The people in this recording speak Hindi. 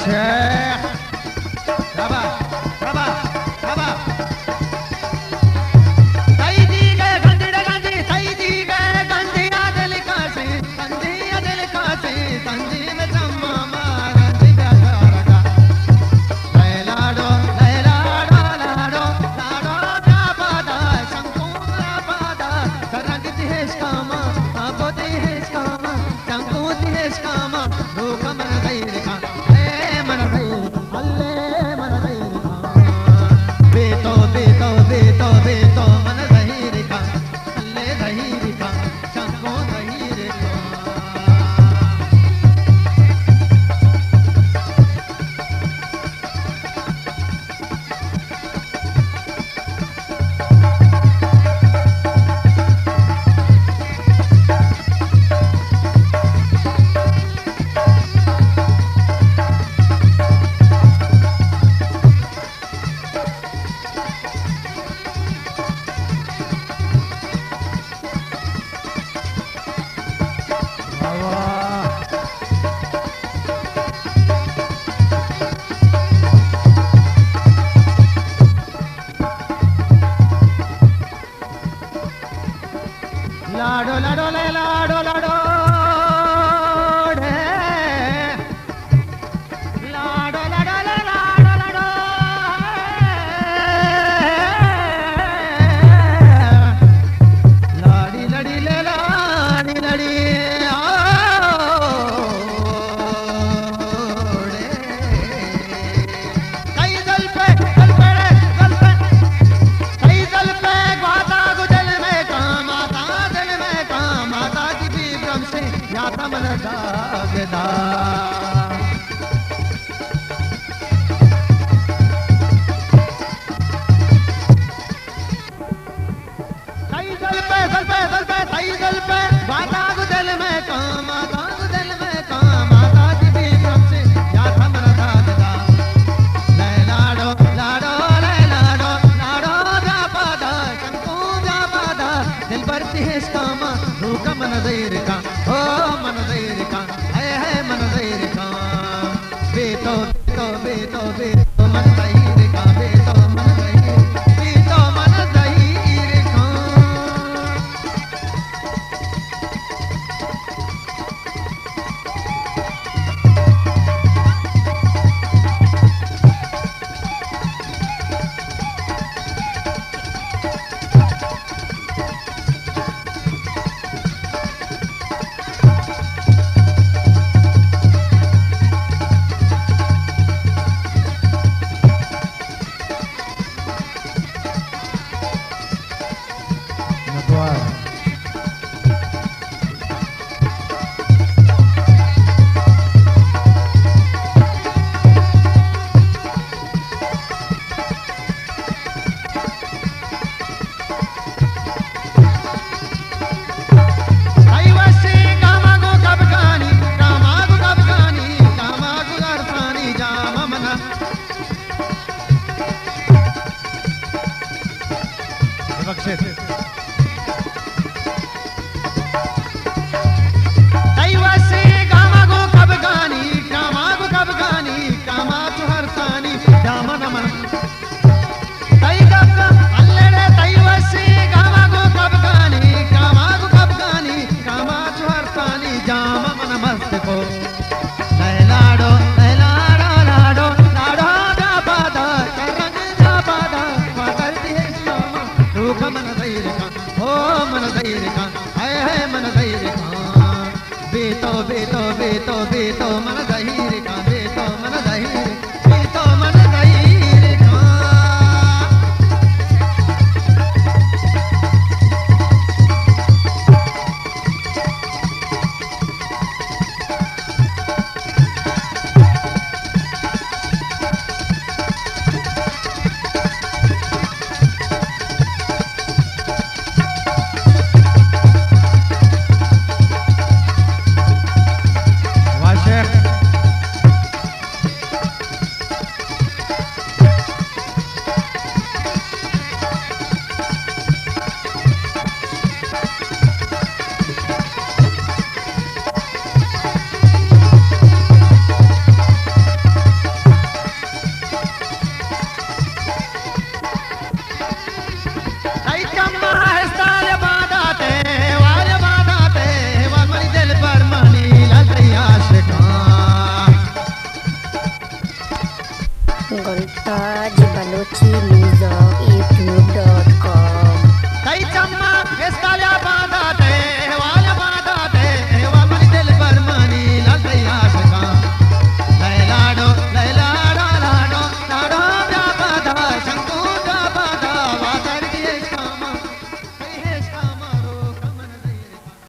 शेख बाबा बाबा बाबा सही दी गए गंदी गंदी सही दी गए गंदी दिल कासे गंदी में चम्मा मारा दिया रगा लाडो लाडो लाडो क्या पादा शंकुला पादा रंग दिहेश कामा आबो दिहेश कामा शंकु दिहेश कामा लोक मन गैर का मन गैर अल्ले मन गैर का बेतो बेतो बेतो बेतो मन गैर का अल्ले गैर का शंकु गैर का लाडो लाडो ले लाडो लाडो लाडो लाडो ले लाडो लाडो लाड़ी लड़ी ले लाड़ी लड़ी कई दल पे दल पे दल पे कई दल पे ग्वाता गुजल में काम आता माता की भी ब्रह्म से याता मन जागदा सही दल पे सही दल पे माता गुजल में काम माता गुजल में काम माता की भी ब्रह्म से याता मन जागदा ले लाडो लाडो ले लाडो लाडो जापादा शंकु जापादा दिल पर तिहेश कामा रूक मन दैर का ओ मन दैर का है मन दैर का बेतो बेतो बेतो बेतो मन दैर का बेतो मन दैर बेतो मन दैर का बेतो बेतो बेतो बेतो मन दहीर का बेतो मन दहीर बेतो मन दहीर का to